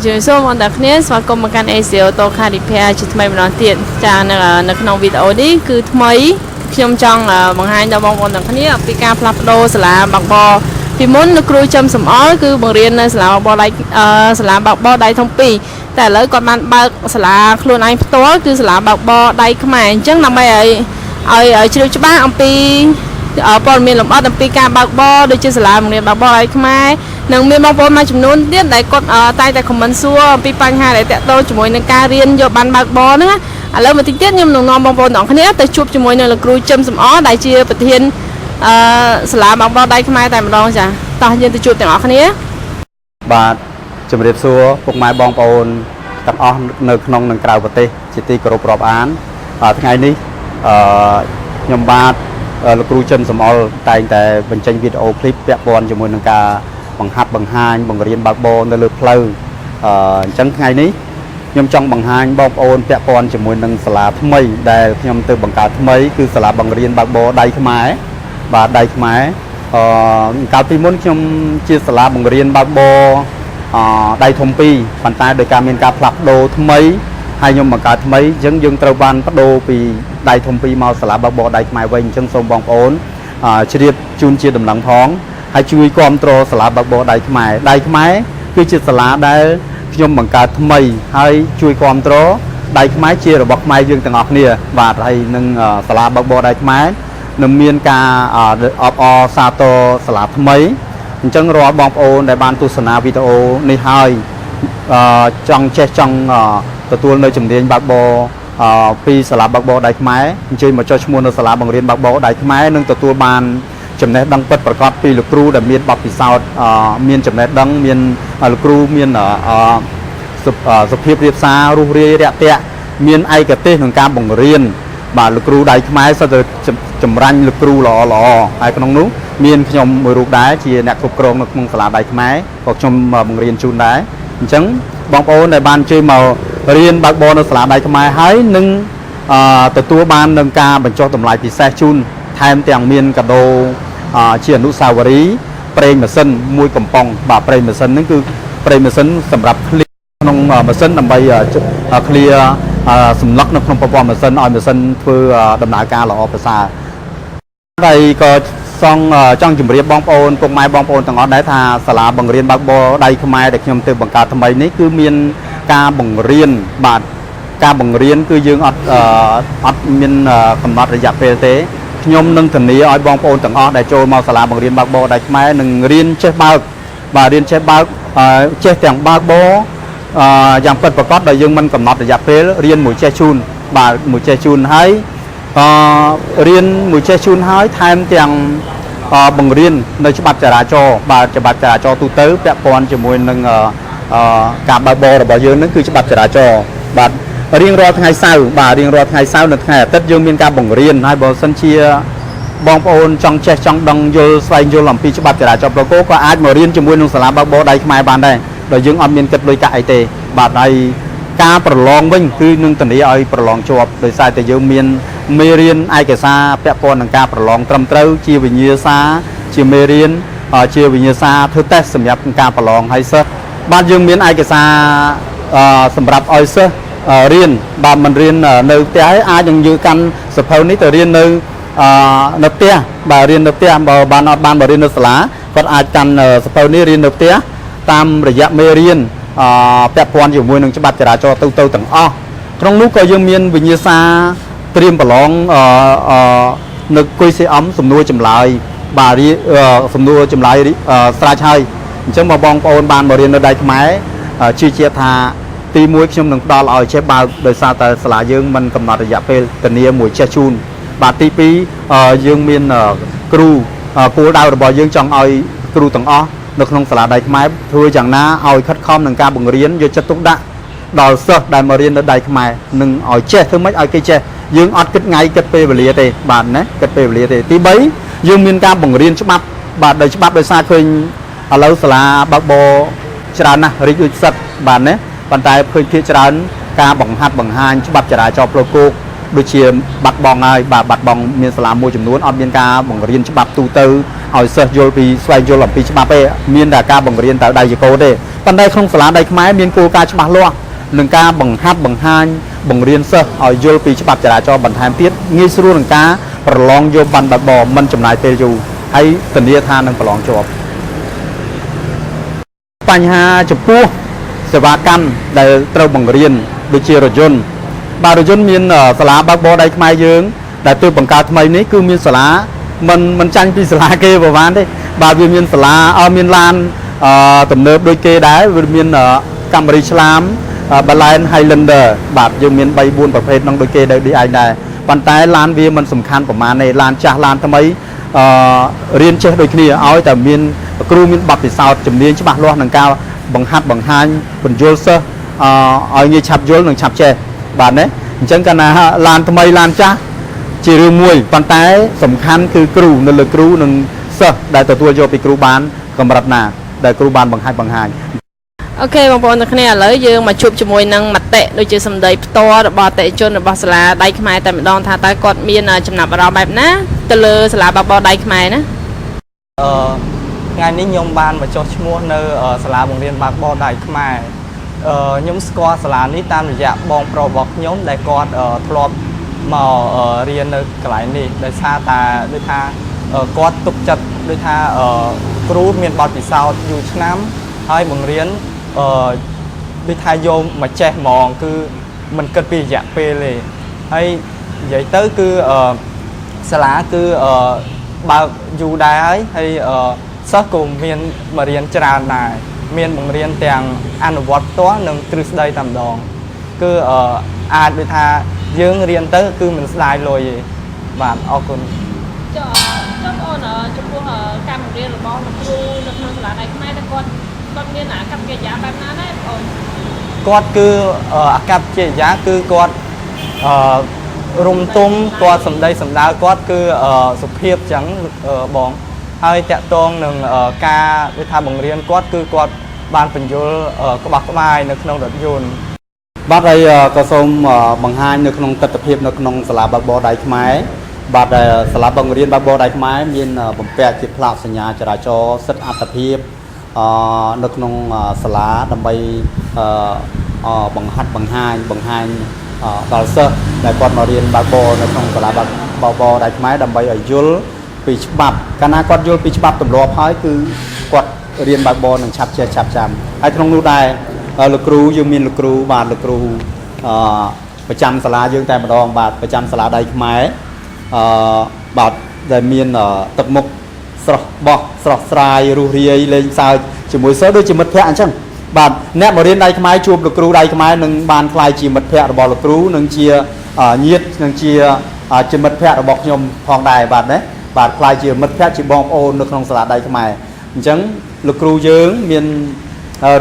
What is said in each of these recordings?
ជួយសូមអរគុណអ្នកស្វាគមន៍មកកាន់ ACO តខា Repair ជាថ្មីម្ដងទៀតចានៅក្នុងវីដេអូនេះគឺថ្មីខ្ញុំចង់បង្ហាញដល់បងប្អូនទាំងគ្នាពីការផ្លាស់ប្ដូរសាលាបើកបរពីមុនលោកគ្រូចំសំអល់គឺបង្រៀននៅសាលាបើកបរដៃសាលាបើកបរដៃធំ2តែឥឡូវគាត់បានបើកសាលាខ្លួនឯងផ្ទាល់គឺសាលាបើកបរដៃខ្មែរអញ្ចឹងដើម្បីឲ្យជ្រាវច្បាស់អំពីព័ត៌មានលម្អិតអំពីការបើកបរដូចជាសាលាបង្រៀនបើកបរដៃខ្មែរនឹងមានបងប្អូនមួយចំនួនទៀតដែលគាត់តែងតែខមមិនសួរអំពីបញ្ហាដែលតាក់ទងជាមួយនឹងការរៀនយកបានបើកបរហ្នឹងឥឡូវមកតិចទៀតខ្ញុំនឹងនាំបងប្អូនទាំងគ្នាទៅជួបជាមួយនឹងលោកគ្រូជឹមសំអដែលជាប្រធានសាលាបើកបរដៃខ្មែរតែម្ដងចាតោះយើងទៅជួបទាំងអស់គ្នាបាទជំរាបសួរពុកម៉ែបងប្អូនទាំងអស់នៅក្នុងនិងក្រៅប្រទេសជាទីគោរពរាប់អានថ្ងៃនេះខ្ញុំបាទលោកគ្រូជឹមសំអល់តែងតែបញ្ចេញវីដេអូឃ្លីបពាក់ព័ន្ធជាមួយនឹងការបង្ហាត់បង្ហាញបង្រៀនបើកបរនៅលើផ្លូវអញ្ចឹងថ្ងៃនេះខ្ញុំចង់បង្ហាញបងប្អូនពាក់ព័ន្ធជាមួយនឹងសាលាថ្មីដែលខ្ញុំទៅបង្កើតថ្មីគឺសាលាបង្រៀនបើកបរដៃខ្មែរបាទដៃខ្មែរកាលពីមុនខ្ញុំជាសាលាបង្រៀនបើកបរដៃធំ2ប៉ុន្តែដោយការមានការផ្លាស់ប្ដូរថ្មីហើយខ្ញុំបង្កើតថ្មីអញ្ចឹងយើងត្រូវបានបដូរពីដៃធំ2មកសាលាបើកបរដៃខ្មែរវិញអញ្ចឹងសូមបងប្អូនជ្រាបជូនជាដំណឹងផងហើយជួយគ្រប់គ្រងសាលាបើកបរដៃខ្មែរគឺជាសាលាដែលខ្ញុំបង្កើតថ្មីហើយជួយគ្រប់គ្រងដៃខ្មែរជារបស់ខ្មែរយើងទាំងអស់គ្នាបាទហើយនឹងសាលាបើកបរដៃខ្មែរនឹងមានការអបអរសាទរសាលាថ្មីអញ្ចឹងរាល់បងប្អូនដែលបានទស្សនាវីដេអូនេះហើយចង់ចេះចង់ទទួលនៅជំនាញបើកបរពីសាលាបើកបរដៃខ្មែរអញ្ជើញមកចុះឈ្មោះនៅសាលាបង្រៀនបើកបរដៃខ្មែរនឹងទទួលបានចំណេះដឹងពិតប្រាកដពីលោកគ្រូដែលមានបទពិសោធន៍មានចំណេះដឹងមានលោកគ្រូមានសុភាពរាបសាររុះរាយរាក់ទាក់មានឯកទេសក្នុងការបង្រៀនបាទលោកគ្រូដៃខ្មែរសុទ្ធតែចម្រាញ់លោកគ្រូល្អហើយក្នុងនោះមានខ្ញុំមួយរូបដែរជាអ្នកគ្រប់គ្រងនៅក្នុងសាលាដៃខ្មែរក៏ខ្ញុំបង្រៀនជូនដែរអញ្ចឹងបងប្អូនដែលបានជួយមករៀនបើកបរនៅសាលាដៃខ្មែរហើយនឹងទទួលបាននឹងការបញ្ចុះតម្លៃពិសេសជូនថែមទាំងមានកាដូជាអនុស្សាវរីយ៍ប្រេងម៉ាស៊ីនមួយកំប៉ុងបាទប្រេងម៉ាស៊ីនហ្នឹងគឺប្រេងម៉ាស៊ីនសម្រាប់ឃ្លៀក្នុងម៉ាស៊ីនដើម្បីឃ្លៀសម្លឹកនៅក្នុងប្រព័ន្ធម៉ាស៊ីនឲ្យម៉ាស៊ីនធ្វើដំណើរការល្អប្រសើរហើយក៏ចង់ជម្រាបបងប្អូនពុកម៉ែបងប្អូនទាំងអស់ដែរថាសាលាបង្រៀនបើកបរដៃខ្មែរដែលខ្ញុំទៅបង្កើតថ្មីនេះគឺមានការបង្រៀនបាទការបង្រៀនគឺយើងអត់មានកំណត់រយៈពេលទេខ្ញុំនឹងធានាឲ្យបងប្អូនទាំងអស់ដែលចូលមកសាលាបង្រៀនបើកបរដៃខ្មែរនឹងរៀនចេះបើកបាទរៀនចេះបើកចេះទាំងបើកបរយ៉ាងពិតប្រាកដដែលយើងមិនកំណត់រយៈពេលរៀនមួយចេះជូនបាទមួយចេះជូនហើយរៀនមួយចេះជូនហើយថែមទាំងបង្រៀននៅច្បាប់ចរាចរណ៍បាទច្បាប់ចរាចរណ៍ទូទៅពាក់ព័ន្ធជាមួយនឹងការបើកបររបស់យើងនឹងគឺច្បាប់ចរាចរណ៍បាទរៀងរាល់ថ្ងៃសៅរ៍បាទរៀងរាល់ថ្ងៃសៅរ៍នៅថ្ងៃអាទិត្យយើងមានការបង្រៀនហើយបើសិនជាបងប្អូនចង់ចេះចង់ដឹងយល់ស្វែងយល់អំពីច្បាប់ចរាចរណ៍ផ្លូវគោកក៏អាចមករៀនជាមួយនឹងសាលាបើកបរដៃខ្មែរបានដែរដោយយើងអត់មានគិតលុយកាក់អីទេបាទហើយការប្រឡងវិញគឺនឹងធានាឲ្យប្រឡងជាប់ដោយសារតែយើងមានមេរៀនឯកសារពាក់ព័ន្ធនឹងការប្រឡងត្រឹមត្រូវជាវិញ្ញាសាជាមេរៀនជាវិញ្ញាសាធ្វើតេស្តសម្រាប់ការប្រឡងហើយសិស្សបាទយើងមានឯកសារសម្រាប់ឲ្យសិស្សរៀនបាទមិនរៀននៅផ្ទះហើយអាចនឹងយើងកាន់សភៅនេះទៅរៀននៅផ្ទះបាទរៀននៅផ្ទះបើបានអត់បានមករៀននៅសាលាគាត់អាចកាន់សភៅនេះរៀននៅផ្ទះតាមរយៈមេរៀនពាក់ព័ន្ធជាមួយនឹងច្បាប់ចរាចរណ៍ទៅទាំងអស់ក្នុងនោះក៏យើងមានវិញ្ញាសាត្រៀមប្រឡងនៅគុយCMសំណួរចម្លើយបាទសំណួរចម្លើយស្រេចហើយអញ្ចឹងមកបងប្អូនបានមករៀននៅដៃខ្មែរជឿជាក់ថាទី1ខ្ញុំនឹងផ្ដល់ឲ្យចេះបើកដោយសារតែសាលាយើងមិនកំណត់រយៈពេលធានាមួយចេះជូនបាទទី2យើងមានគ្រូគោលដៅរបស់យើងចង់ឲ្យគ្រូទាំងអស់នៅក្នុងសាលាដៃខ្មែរធ្វើយ៉ាងណាឲ្យខិតខំនឹងការបង្រៀនយកចិត្តទុកដាក់ដល់សិស្សដែលមករៀននៅដៃខ្មែរនឹងឲ្យចេះធ្វើម៉េចឲ្យគេចេះយើងអត់គិតថ្ងៃគិតពេលវេលាទេបាទណាគិតពេលវេលាទេទី3យើងមានការបង្រៀនច្បាប់បាទដោយច្បាប់ដោយសារឃើញឥឡូវសាលាបើកបរច្រើនណាស់រីកដូចសិតបាទណាប៉ុន្តែឃើញភាគច្រើនការបង្ហាត់បង្ហាញច្បាប់ចរាចរណ៍ផ្លូវគោកដូចជាបាត់បង់ហើយបាទបាត់បង់មានសាលាមួយចំនួនអត់មានការបង្រៀនច្បាប់ទូទៅឲ្យសិស្សយល់ពីស្វែងយល់អំពីច្បាប់ទេមានតែការបង្រៀនតែដៃចកោទេ ប៉ុន្តែក្នុងសាលាដៃខ្មែរមានគោលការណ៍ច្បាស់លាស់នឹងការបង្ហាត់បង្ហាញបង្រៀនសិស្សឲ្យយល់ពីច្បាប់ចរាចរណ៍បន្ថែមទៀតងាយស្រួលនឹងការប្រឡងយកបានបើកបរមិនចំណាយពេលយូរហើយធានាថានឹងប្រឡងជាប់បញ្ហាចំពោះសេវាកម្មដែលត្រូវបង្រៀនដូចជារថយន្តបាទរថយន្តមានសាលាបើកបរដៃខ្មែរយើងដែលទើបបង្កើតថ្មីនេះគឺមានសាលាមិនចាញ់ពីសាលាគេប្រហែលទេបាទវាមានសាលាមានឡានទំនើបដូចគេដែរវាមានកាមេរីឆ្លាមBerlin Highlander បាទយើងមាន 3-4 ប្រភេទក្នុងដូចគេដូចឯងដែរប៉ុន្តែឡានវាមិនសំខាន់ប្រហែលទេឡានចាស់ឡានថ្មីរៀនចេះដូចគ្នាឲ្យតែមានគ្រូមានបទពិសោធន៍ជំនាញច្បាស់លាស់នឹងការបង្ហាត់បង្ហាញបញ្យល់សិស្សឲ្យងាយឆាប់យល់និងឆាប់ចេះបាទណាអញ្ចឹងកាលណាឡានថ្មីឡានចាស់ជារឿងមួយប៉ុន្តែសំខាន់គឺគ្រូនៅលើគ្រូនិងសិស្សដែលទទួលយកពីគ្រូបានកម្រិតណាដែលគ្រូបានបង្ហាញអូខេបងប្អូនទាំងគ្នាឥឡូវយើងមកជួបជាមួយនឹងមតិដូចជាសម្ដីផ្ទាល់របស់អតិថិជនរបស់សាលាដៃខ្មែរតែម្ដងថាតើគាត់មានចំណាប់អារម្មណ៍បែបណាទៅលើសាលាបើកបរដៃខ្មែរណាថ្ងៃនេះខ្ញុំបានមកចុះឈ្មោះនៅសាលាបង្រៀនបើកបរដៃខ្មែរខ្ញុំស្គាល់សាលានេះតាមរយៈបងប្រុសរបស់ខ្ញុំដែលគាត់ធ្លាប់មករៀននៅកន្លែងនេះដោយសារតែដូចថាគាត់ទុកចិត្តដូចថាគ្រូមានបទពិសោធន៍យូរឆ្នាំហើយបង្រៀនដូចថាយកមកចេះហ្មងគឺមិនគិតពីរយៈពេលទេហើយនិយាយទៅគឺសាលាគឺបើកយូរដែរហើយសិស្សក៏មានមករៀនច្រើនដែរមានបង្រៀនទាំងអនុវត្តផ្ទាល់និងទ្រឹស្ដីតែម្ដងគឺអាចដូចថាយើងរៀនទៅគឺមិនស្ដាយលុយទេបាទអរគុណចុះបងប្អូនចំពោះការបង្រៀនរបស់លោកគ្រូនៅក្នុងសាលាដៃខ្មែរតើគាត់មានអាកប្បកិរិយាបែបណាដែរបងគាត់គឺអាកប្បកិរិយាគឺគាត់រុំទុំគាត់សម្ដីសម្ដៅគាត់គឺសុភាពចឹងបងហើយតាក់ទងនឹងការដូចថាបង្រៀនគាត់គឺគាត់បានបញ្យល់ក្បោះក្បាយនៅក្នុងរថយន្តបាទហើយក៏សូមបង្ហាញនៅក្នុងទស្សនវិជ្ជានៅក្នុងសាលាបើកបរដៃខ្មែរបាទសាលាបង្រៀនបើកបរដៃខ្មែរមានបំពាក់ជាផ្លាកសញ្ញាចរាចរណ៍សិទ្ធិអត្ថភាពនៅក្នុងសាលាដើម្បីបង្ហាត់បង្ហាញដល់សិស្សដែលគាត់មករៀនបើកបរនៅក្នុងសាលាបើកបរដៃខ្មែរដើម្បីឲ្យយល់ពីច្បាប់កាលណាគាត់យល់ពីច្បាប់ទម្លាប់ហើយគឺគាត់រៀនបើកបរនឹងឆាប់ចេះឆាប់ចាំហើយក្នុងនោះដែរលោកគ្រូយើងមានលោកគ្រូបាទលោកគ្រូប្រចាំសាលាយើងតែម្ដងបាទប្រចាំសាលាដៃខ្មែរបាទដែលមានទឹកមុខស្រស់បោះស្រស់ស្រាយរស់រាយលេងសើចជាមួយសិស្សដូចជាមិត្តភ័ក្តិអញ្ចឹងបាទអ្នកមករៀនដៃខ្មែរជួបលោកគ្រូដៃខ្មែរនឹងបានខ្លាយជាមិត្តភ័ក្តិរបស់លោកគ្រូនឹងជាញាតិនឹងជាមិត្តភ័ក្តិរបស់ខ្ញុំផងដែរបាទណាបាទខ្លាយជាមិត្តភ័ក្តិជាបងប្អូននៅក្នុងសាលាដៃខ្មែរអញ្ចឹងលោកគ្រូយើងមាន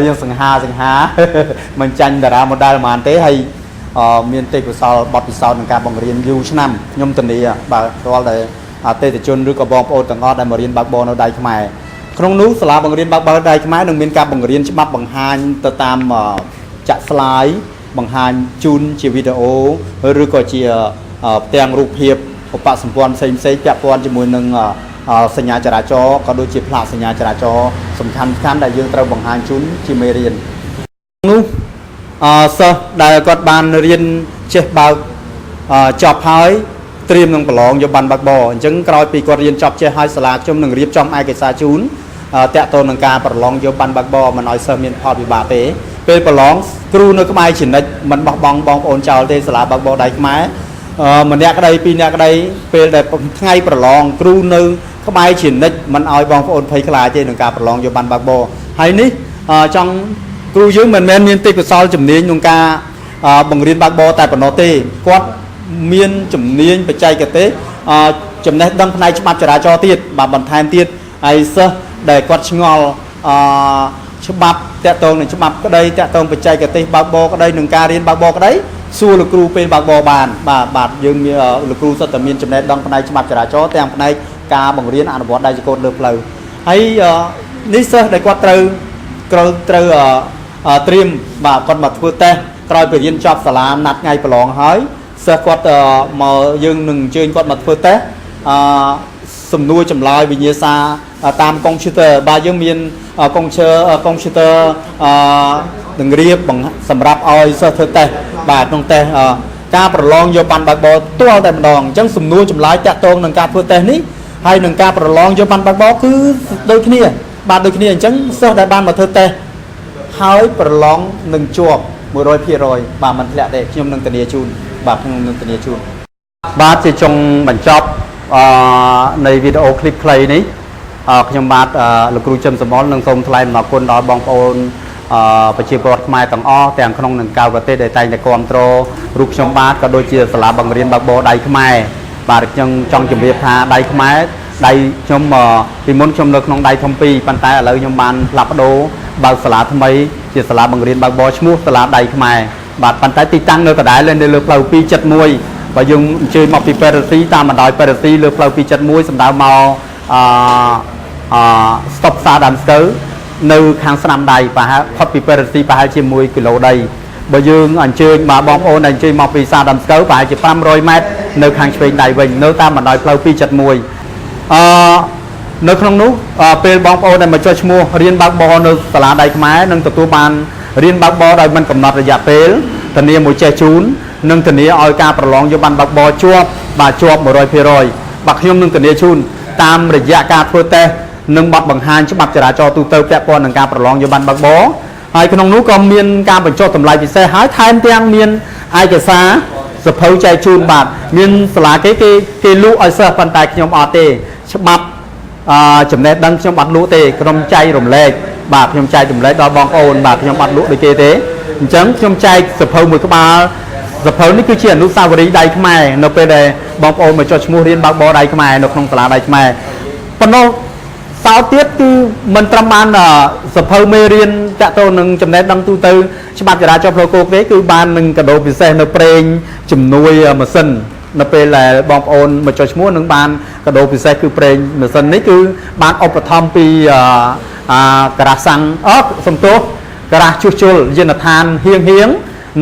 រៀងសង្ហាមិនចាញ់តារាម៉ូដែលហ្មងទេហើយមានទេពកោសល្យបទពិសោធន៍ក្នុងការបង្រៀនយូរឆ្នាំខ្ញុំធានាបាទរាល់តែអតិថិជនឬក៏បងប្អូនទាំងអស់ដែលមករៀនបើកបរនៅដៃខ្មែរក្នុងនោះសាលាបង្រៀនបើកបរដៃខ្មែរនឹងមានការបង្រៀនច្បាប់បង្ហាញទៅតាមចាក់ស្លាយបង្ហាញជូនជាវីដេអូឬក៏ជាផ្ទាំងរូបភាពឧបសម្ព័ន្ធផ្សេងពាក់ព័ន្ធជាមួយនឹងសញ្ញាចរាចរណ៍ក៏ដូចជាផ្លាកសញ្ញាចរាចរណ៍សំខាន់ដែលយើងត្រូវបង្ហាញជូនជាមេរៀននោះសិស្សដែលគាត់បានរៀនចេះបើកចប់ហើយត្រៀមនឹងប្រឡងយកបានបើកបរអញ្ចឹងក្រោយពីគាត់រៀនចប់ចេះហើយសាលាខ្ញុំនឹងរៀបចំឯកសារជូនតាក់ទងនឹងការប្រឡងយកបានបើកបរមិនឲ្យសិស្សមានផលវិបាកទេពេលប្រឡងគ្រូនៅក្បែរជានិច្ចមិនបោះបង់បងប្អូនចោលទេសាលាបើកបរដៃខ្មែរម្នាក់ក្តីពីរនាក់ក្តីពេលដែលថ្ងៃប្រឡងគ្រូនៅក្បែរជានិច្ចមិនឲ្យបងប្អូនភ័យខ្លាចទេនឹងការប្រឡងយកបានបើកបរហើយនេះចង់គ្រូយើងមិនមែនមានទេពកោសល្យជំនាញក្នុងការបង្រៀនបើកបរតែប៉ុណ្ណោះទេគាត់មានជំនាញបច្ចេកទេសចំណេះដឹងផ្នែកច្បាប់ចរាចរណ៍ទៀតបាទបន្ថែមទៀតហើយសិស្សដែលគាត់ឆ្ងល់ច្បាប់តាក់ទងនឹងច្បាប់ក្តីតាក់ទងបច្ចេកទេសបើកបរក្តីនឹងការរៀនបើកបរក្តីសួរលោកគ្រូពេលបើកបរបានបាទយើងមានលោកគ្រូសុទ្ធតែមានចំណេះដឹងផ្នែកច្បាប់ចរាចរណ៍ទាំងផ្នែកការបង្រៀនអនុវត្តដៃចកូតលើផ្លូវហើយនេះសិស្សដែលគាត់ត្រូវត្រៀមបាទគាត់មកធ្វើតេស្តក្រោយពីរៀនចប់សាលាណាត់ថ្ងៃប្រឡងហើយសិស្សគាត់មកយើងនឹងអញ្ជើញគាត់មកធ្វើតេស្ត សំណួរចម្លើយវិញ្ញាសាតាមកុំព្យូទ័របាទយើងមានកុំព្យូទ័រនឹងរៀបសម្រាប់ឲ្យសិស្សធ្វើតេស្តបាទក្នុងតេស្តការប្រឡងយកបានបើកបរទាល់តែម្ដងអញ្ចឹងសំណួរចម្លើយតាក់ទងនឹងការធ្វើតេស្តនេះហើយនឹងការប្រឡងយកបានបើកបរគឺដូចគ្នាបាទដូចគ្នាអញ្ចឹងសិស្សដែលបានមកធ្វើតេស្តហើយប្រឡងនឹងជាប់ 100% បាទមិនធ្លាក់ទេខ្ញុំនឹងធានាជូនបាទខ្ញុំនឹងធានាជូនបាទជាចុងបញ្ចប់នៃវីដេអូឃ្លីបខ្លីនេះខ្ញុំបាទលោកគ្រូជឹមសមលនឹងសូមថ្លែងអំណរគុណដល់បងប្អូនប្រជាពលរដ្ឋខ្មែរទាំងអស់ទាំងក្នុងនិងក្រៅប្រទេសដែលតែងតែគ្រប់គ្រងរូបខ្ញុំបាទក៏ដូចជាសាលាបង្រៀនបើកបរដៃខ្មែរបាទខ្ញុំចង់ជម្រាបថាដៃខ្មែរដៃខ្ញុំពីមុនខ្ញុំនៅក្នុងដៃធំពីរប៉ុន្តែឥឡូវខ្ញុំបានផ្លាស់ប្ដូរបើកសាលាថ្មីជាសាលាបង្រៀនបើកបរឈ្មោះសាលាដៃខ្មែរបាទប៉ុន្តែទីតាំងនៅដដែលនៅលើផ្លូវ271បើយើងអញ្ជើញមកពីប៉េរ៉ាស៊ីតាមបណ្ដោយប៉េរ៉ាស៊ីលើផ្លូវ271សម្ដៅមកស្តុបផ្សារដើមស្កូវនៅខាងស្នាមដៃប្រហែលផុតពីប៉េរ៉ាស៊ីប្រហែលជា1គីឡូដីបើយើងអញ្ជើញមកបងប្អូនដែលអញ្ជើញមកពីផ្សារដើមស្កូវប្រហែលជា500ម៉ែត្រនៅខាងឆ្វេងដៃវិញនៅតាមបណ្ដោយផ្លូវ271នៅក្នុងនោះពេលបងប្អូនដែលមកចុះឈ្មោះរៀនបើកបរនៅសាលាដៃខ្មែរនឹងទទួលបានរៀនបើកបរដោយមិនកំណត់រយៈពេលធានាមួយចេះជូននិងធានាឲ្យការប្រឡងយកបានបើកបរជាប់បាទជាប់ 100% បាទខ្ញុំនឹងធានាជូនតាមរយៈការធ្វើតេស្តនិងបទបង្ហាញច្បាប់ចរាចរណ៍ទូទៅពាក់ព័ន្ធនឹងការប្រឡងយកបានបើកបរហើយក្នុងនោះក៏មានការបញ្ចុះតម្លៃពិសេសហើយថែមទាំងមានឯកសារសភៅចែកជូនបាទមានសាលាគេលក់ឲ្យសិស្សប៉ុន្តែខ្ញុំអត់ទេច្បាប់ចំណេះដឹងខ្ញុំអត់លក់ទេក្រុមចែករំលែកបាទខ្ញុំចែករំលែកដល់បងប្អូនបាទខ្ញុំអត់លក់ដូចគេទេអញ្ចឹងខ្ញុំចែកសភៅមួយក្បាលសភៅនេះគឺជាអនុស្សាវរីយ៍ដៃខ្មែរនៅពេលដែលបងប្អូនមកចុះឈ្មោះរៀនបើកបរដៃខ្មែរនៅក្នុងសាលាដៃខ្មែរប៉ុន្តែសោតទៀតគឺមិនត្រឹមបានសភៅមេរៀនតាក់ទងនឹងចំណេះដឹងទូទៅច្បាប់ចរាចរណ៍ផ្លូវគោកទេគឺបាននឹងកាដូពិសេសនៅប្រេងជំនួយម៉ាស៊ីននៅពេលដែលបងប្អូនមកចុះឈ្មោះនឹងបានកាដូពិសេសគឺប្រេងម៉ាស៊ីននេះគឺបានឧបត្ថម្ភពីការ៉ាសាំងសំទោសការ៉ាជួសជុលយានដ្ឋានហៀង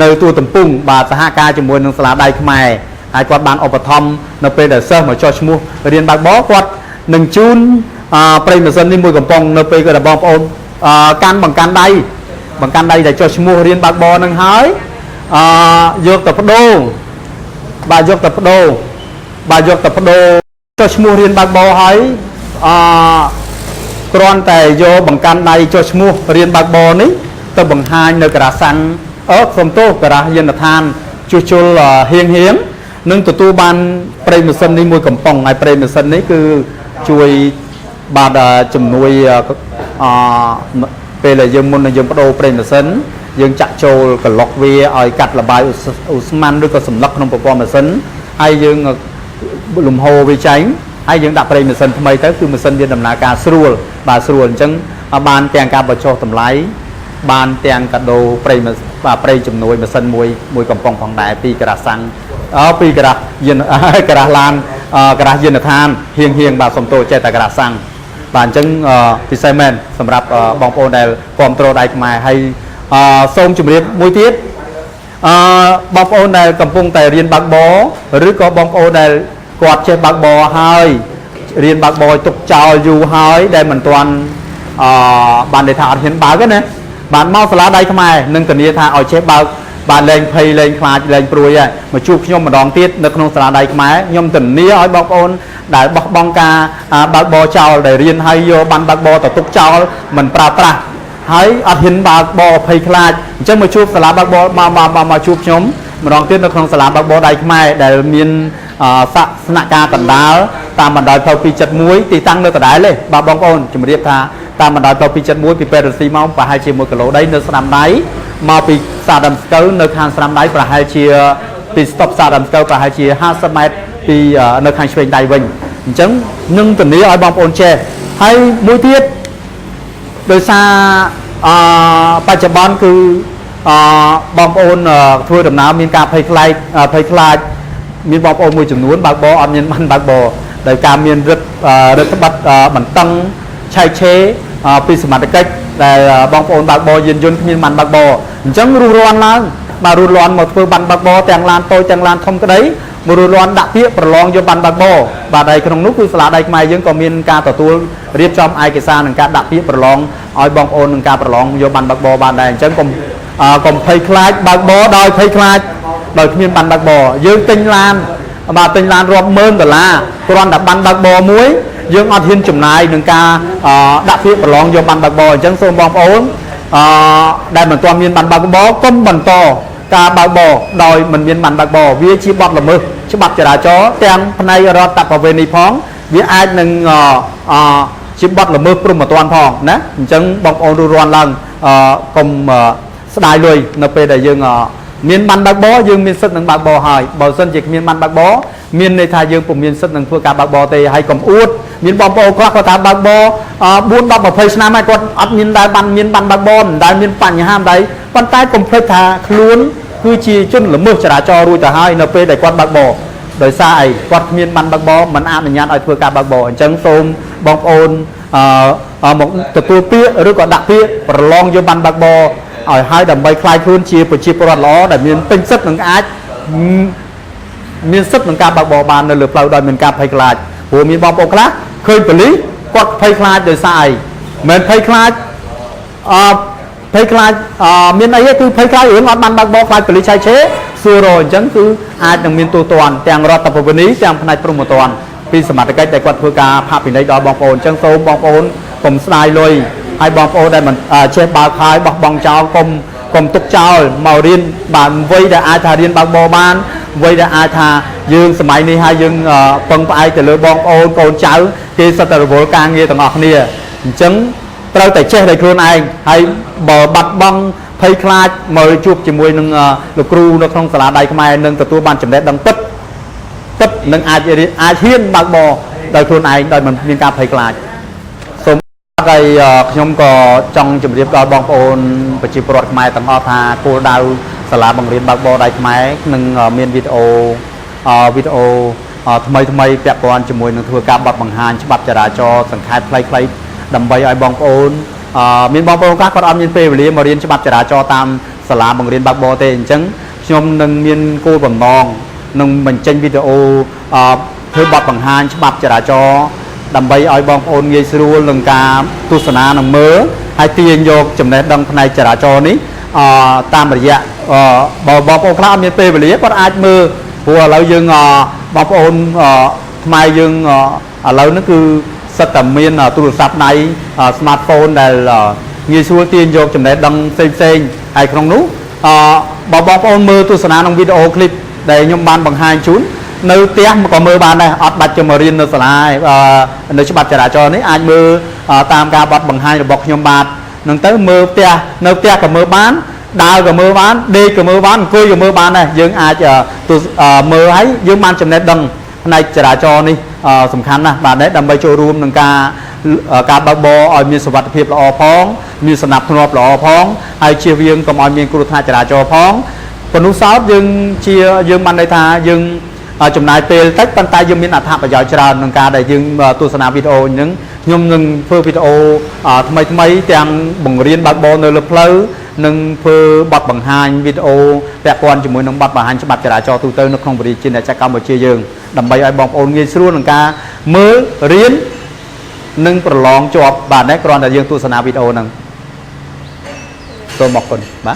នៅទួលតំពុងបាទសហការជាមួយនឹងសាលាដៃខ្មែរហើយគាត់បានឧបត្ថម្ភនៅពេលដែលសិស្សមកចុះឈ្មោះរៀនបើកបរគាត់នឹងជូនប្រេងម៉ាស៊ីននេះមួយកំប៉ុងនៅពេលដែលបងប្អូនកាន់បង្កាន់ដៃដែលចុះឈ្មោះរៀនបើកបរនឹងហើយយកទៅបដូរបាទយកទៅបដូរចុះឈ្មោះរៀនបើកបរហើយគ្រាន់តែយកបង្កាន់ដៃចុះឈ្មោះរៀនបើកបរនេះទៅបង្ហាញនៅការ៉ាសាំងសំទោសការ៉ាយានដ្ឋានជួសជុលហៀងនឹងទទួលបានប្រេងម៉ាស៊ីននេះមួយកំប៉ុងហើយប្រេងម៉ាស៊ីននេះគឺជួយបាទជំនួយពេលដែលយើងមុននឹងយើងបដូរប្រេងម៉ាស៊ីនយើងចាក់ចូលក្លុកវាឲ្យកាត់លបាយឧស្ម័នឬក៏សម្លឹកក្នុងប្រព័ន្ធម៉ាស៊ីនហើយយើងលំហូរវាចេញហើយយើងដាក់ប្រេងម៉ាស៊ីនថ្មីទៅគឺម៉ាស៊ីនវាដំណើរការស្រួលបាទស្រួលអញ្ចឹងបានទាំងការបញ្ចុះតម្លៃបានទាំងកាដូប្រេងប្រេងជំនួយម៉ាស៊ីនមួយកំប៉ុងផងដែរពីការ៉ាសាំងពីការ៉ាយានការ៉ាឡានការ៉ាយានដ្ឋានហៀងបាទសំទោចេតការ៉ាសាំងបាទអញ្ចឹងពិសេសមែនសម្រាប់បងប្អូនដែលគ្រប់គ្រងដៃខ្មែរហើយសូមជម្រាបមួយទៀតបងប្អូនដែលកំពុងតែរៀនបើកបរឬក៏បងប្អូនដែលគាត់ចេះបើកបរហើយរៀនបើកបរទុកចោលយូរហើយដែលមិនទាន់បានន័យថាអត់ហ៊ានបើកទេណាបានមកសាលាដៃខ្មែរនឹងធានាថាឲ្យចេះបើកបានលែងភ័យលែងខ្លាចលែងព្រួយហើយមកជួបខ្ញុំម្ដងទៀតនៅក្នុងសាលាដៃខ្មែរខ្ញុំធានាឲ្យបងប្អូនដែលបោះបង់ការបើកបរចោលដែលរៀនហើយយកបានបើកបរទៅទុកចោលមិនប្រើប្រាស់ហើយអត់ហ៊ានបើកបរភ័យខ្លាចអញ្ចឹងមកជួបសាលាបើកបរមកជួបខ្ញុំម្ដងទៀតនៅក្នុងសាលាបើកបរដៃខ្មែរដែលមានស្នាក់ការកណ្ដាលតាមបណ្ដោយផ្លូវ271ទីតាំងនៅដដែលទេបាទបងប្អូនជម្រាបថាតាមបណ្ដោយផ្លូវ271ពីប៉េរ៉ាស៊ីមកប្រហែលជា1គីឡូដីនៅស្នាមដៃមកពីផ្សារដើមស្កូវនៅខាងស្នាមដៃប្រហែលជាពីស្តុបផ្សារដើមស្កូវប្រហែលជា50ម៉ែត្រពីនៅខាងឆ្វេងដៃវិញអញ្ចឹងនឹងធានាឲ្យបងប្អូនចេះហើយមួយទៀតដោយសារបច្ចុប្បន្នគឺបងប្អូនធ្វើដំណើរមានការភ័យខ្លាចមានបងប្អូនមួយចំនួនបើកបរអត់មានបានបើកបរដោយការមានរដ្ឋបတ်បន្តឹងឆែកឆេរពីសមត្ថកិច្ចដែលបងប្អូនបើកបរយានយន្តគ្មានបានបើកបរអញ្ចឹងរុះរាន់ឡើងបាទរុះរាន់មកធ្វើបានបើកបរទាំងឡានតូចទាំងឡានធំក្តី một rồi loan đặc biệt prolong cho ban bạc bò và đây trong lúc cứ là đây mai vẫn còn miền ca tổ tu riêng trong ai cái xa nâng ca đặc biệt prolong oi bong ôn nâng ca prolong cho ban bạc bò ban đây chẳng còn thầy khai bạc bò đòi thầy khai đòi miền ban bạc bò dương tinh lan và tinh lan rộp mơn là con đã ban bạc bò muối dương ở thiên chủng này nâng ca đặc biệt prolong cho ban bạc bò chẳng xôm bong ôn đây mình toàn miền ban bạc bò công bằng to ca bạc bò đòi mình miền ban bạc bò vía chi bọt là mơ chứ bạc chả chó tem này rồi tập vào về này phóng vía ai nâng chi bọt là mơ prum mà toàn phong nè chẳng bong ôn ru ron lần cùng đại lùi nó về để dương miền ban bạc bò dương miền sất nâng bạc bò hỏi bảo dân dịch miền ban bạc bò miền này thay dương cùng miền sất nâng thua ca bạc bò tê hay cùng uất miền bong bò qua ta bạc bò buôn đọc ở phơi nam hay còn ắt miền đại miền ban bạc bò đại miền pan nhà ham đấy con tay cùng phơi thà luôn cứ chi chân là mưa trả cho rồi cả hai np để con bạc bò đời sai con miền ban bạc bò mình ăn nhát ở thua ca bạc bò trắng tôm bong ôn một từ tia rồi còn đặc tia long vô ban bạc bò ở hai đầm bay khai thun chia của chia pro ló để miền tinh sức nâng ái miền sức nâng ca bạc bò bàn là lượt lâu đời miền ca phơi khai của miền bong bò khác khơi xử lý con phơi khai đời sai mình phơi khai miền ấy cứ phơi khai ở ngọn ban bạc bò khai xử lý sai chế xưa rồi chẳng cứ ai đằng miền tu toàn tàng rót tập vật lý tàng này pro một toàn vìสมัครcách đại quạt phơi ca phá bị này đòi bong ôn chẳng số bong ôn cùng sai lôi hai bong ôn đây mình chế ba khai bọc bong cháo cùng tục cháo màu riêng bạn vây đã ai thà riêng bạc bò ban vây đã ai thà dươngสมัยนี้hai dương phân phải từ lưỡi bong ôn con cháu khi sau từ vô càng nghe từng ngọc nia chứng trao tại chế này luôn ai hay bờ bạch băng phơi khai mời chụp chỉ mùi nâng lục cru nó không là đây mai nâng từ tua ban chấm đẹp đăng tất nâng ai hiên bạc bò đời luôn ai đời mình liên ca phơi khai số cái nhóm có trong chấm đẹp đòi bong ôn và chỉ pro mai tầng o tha cô đào là bằng riêng bạc bò đây mai nâng miền video thay thay đẹp còn chỉ mùi nâng thua ca bạc bằng hàng chỉ bạc trả cho sẵn khai play đầm bay ai bong ôn miền bong ôn các con âm miền tây về mà riêng cho bạc trả cho tam là bằng riêng bạc bò tên trắng nhom nâng miền cô bằng bong nâng mình tranh video thưa bạc bằng hàng cho bạc trả cho đầm bay ai bong ôn nghe sưu lưng ca tu sana nâng mớ hai tiền vô chấm này đăng này trả cho ní tam bạc dạ bong ôn các miền tây về con ai mơ vừa lâu dương bong ôn mai dương lâu nó cứ sắp tầm miên tu sắp này smartphone là nghe xua tiền vô chấm này đăng xem hay không nú bong ôn mơ tu sana trong video clip để nhung ban bằng hai chút nơi tiếng mà có mơ ban này ọt bạch cho marine nó lại nơi cho bạch trả cho đấy ai mơ tam ca bạch bằng hai là bọc nhung bạt nâng tới mơ tia nơi tia cả mơ bán đào cả mơ bán đi cả mơ bán côi cả mơ bán này dương ai chờ tu mơ ấy dương ban chấm này đăng này trả cho điสำคัญนะบาดได้ดำไปโชว์รูมหนึ่งการบาบอมีสวัสดิภาพละอพ้องมีสนับสนุนละอพ้องไอเชียร์ยังกับมีกรุธาจราจรพ้องปนุษย์ยังเชียร์ยังมันในทายังจำนายเปลตัดปันตายยังมีอัฐประโยชน์จราหนึ่งการได้ยังตัวสนามวิดีโอยังยมหนึ่งเพื่อวิดีโอทำไมแต่งบังเรียนบาบอในเลือเพลหนึ่งเพื่อบัดบังหานวิดีโอแต่ก่อนจมูกหนึ่งบัดบังหานฉบับจราจรตัวเตอร์นกของบริจินในจักรกรรมเชียร์ยังดำไปไอ้บองโอนเงินสู้หนึ่งการเมื่อเรียนหนึ่งประลองจวบบาดได้กรอนแต่ยังตัวสนามวิดีโอหนึ่งตัวบอกคนบ้า